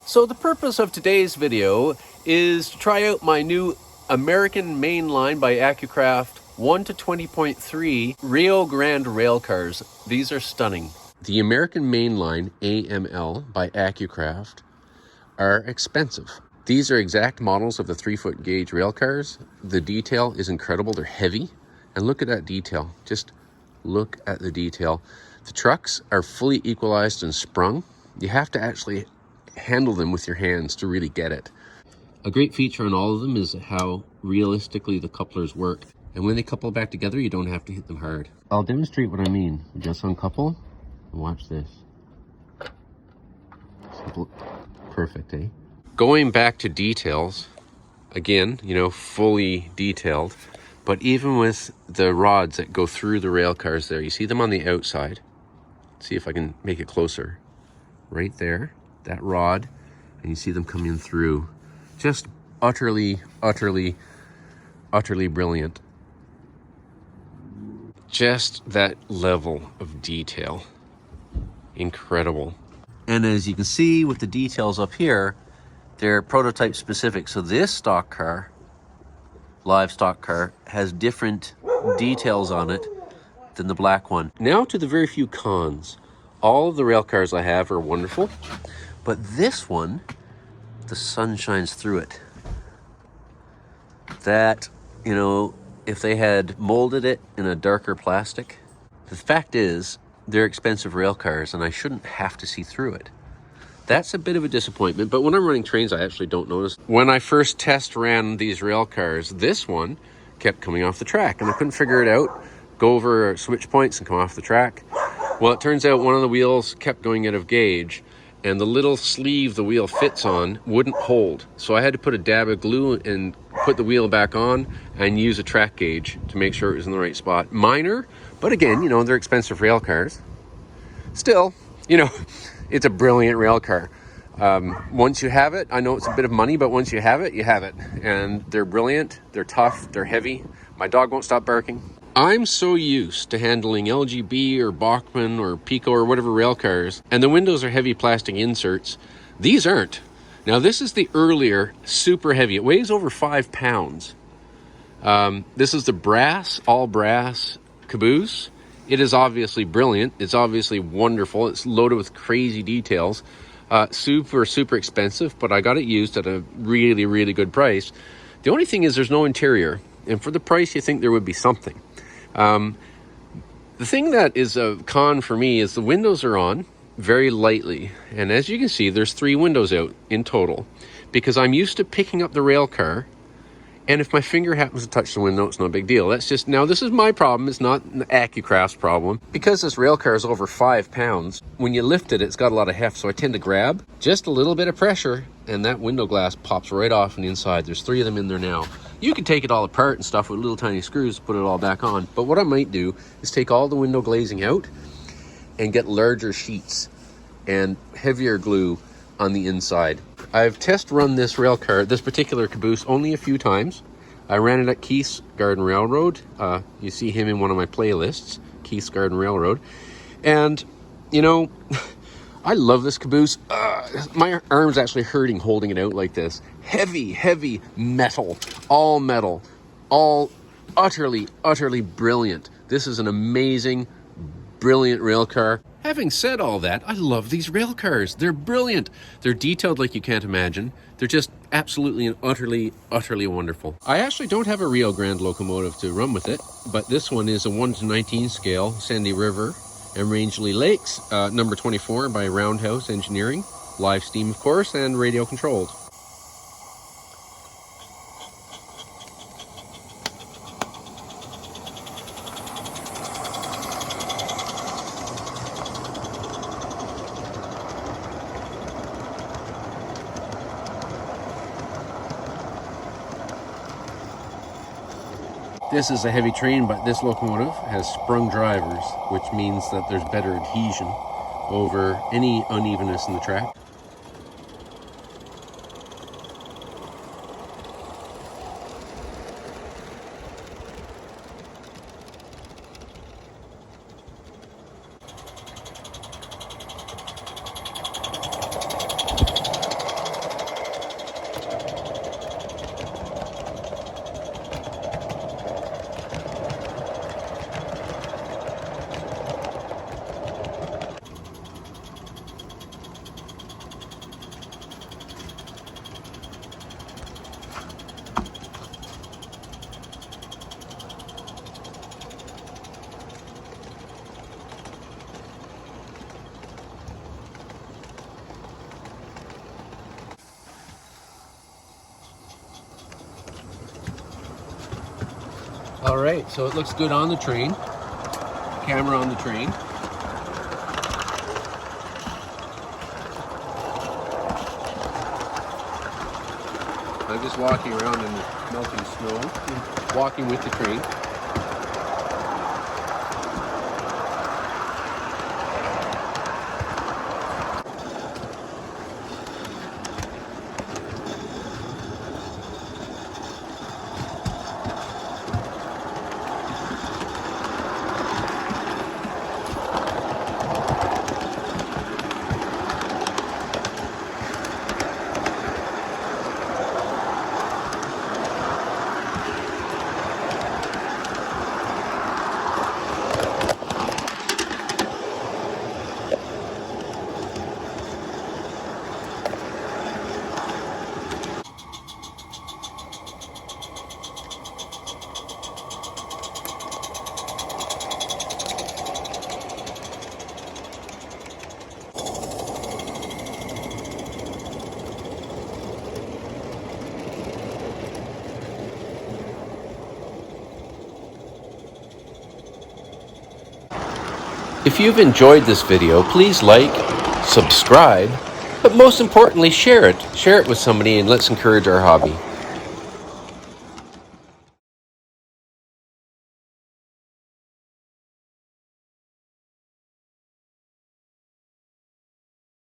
So the purpose of today's video is to try out my new American Mainline by Accucraft 1 to 20.3 Rio Grande railcars. These are stunning. The American Mainline AML by Accucraft are expensive. These are exact models of the 3-foot gauge railcars. The detail is incredible. They're heavy. And look at that detail. Just look at the detail. The trucks are fully equalized and sprung. You have to actually handle them with your hands to really get it. A great feature on all of them is how realistically the couplers work. And when they couple back together, you don't have to hit them hard. I'll demonstrate what I mean. Just uncouple and watch this. Simple. Perfect, eh? Going back to details, again, fully detailed, but even with the rods that go through the rail cars there, you see them on the outside. See if I can make it closer. Right there. That rod, and you see them coming through. Just utterly brilliant. Just that level of detail. Incredible. And as you can see with the details up here, they're prototype specific. So this stock car, live stock car, has different details on it than the black one. Now to the very few cons. All of the rail cars I have are wonderful. But this one, the sun shines through it. That, if they had molded it in a darker plastic, the fact is, they're expensive rail cars and I shouldn't have to see through it. That's a bit of a disappointment, but when I'm running trains, I actually don't notice. When I first test ran these rail cars, this one kept coming off the track and I couldn't figure it out. Go over switch points and come off the track. Well, it turns out one of the wheels kept going out of gauge, and the little sleeve the wheel fits on wouldn't hold. So I had to put a dab of glue and put the wheel back on and use a track gauge to make sure it was in the right spot. Minor, but again, they're expensive rail cars. Still, it's a brilliant rail car. Once you have it, I know it's a bit of money, but once you have it, you have it. And they're brilliant, they're tough, they're heavy. My dog won't stop barking. I'm so used to handling LGB or Bachmann or Pico or whatever rail cars, and the windows are heavy plastic inserts. These aren't. Now this is the earlier, super heavy. It weighs over 5 pounds. This is the all brass caboose. It is obviously brilliant. It's obviously wonderful. It's loaded with crazy details. Super expensive, but I got it used at a really good price. The only thing is there's no interior, and for the price you think there would be something. The thing that is a con for me is the windows are on very lightly. And as you can see, there's 3 windows out in total because I'm used to picking up the rail car. And if my finger happens to touch the window, it's no big deal. That's just, now this is my problem. It's not an Accucraft's problem. Because this rail car is over 5 pounds, when you lift it, it's got a lot of heft. So I tend to grab just a little bit of pressure and that window glass pops right off on the inside. There's 3 of them in there now. You can take it all apart and stuff with little tiny screws, put it all back on. But what I might do is take all the window glazing out and get larger sheets and heavier glue on the inside. I've test run this rail car, this particular caboose, only a few times. I ran it at Keith's Garden Railroad. You see him in one of my playlists, Keith's Garden Railroad. And, I love this caboose. My arm's actually hurting holding it out like this. Heavy metal, all utterly brilliant. This is an amazing, brilliant rail car. Having said all that, I love these rail cars. They're brilliant. They're detailed like you can't imagine. They're just absolutely and utterly wonderful. I actually don't have a Rio Grande locomotive to run with it, but this one is a 1 to 19 scale, Sandy River and Rangeley Lakes, number 24 by Roundhouse Engineering. Live steam, of course, and radio controlled. This is a heavy train, but this locomotive has sprung drivers, which means that there's better adhesion over any unevenness in the track. All right, so it looks good on the train. Camera on the train. I'm just walking around in the melting snow, walking with the train. If you've enjoyed this video, please like, subscribe, but most importantly, share it. Share it with somebody and let's encourage our hobby.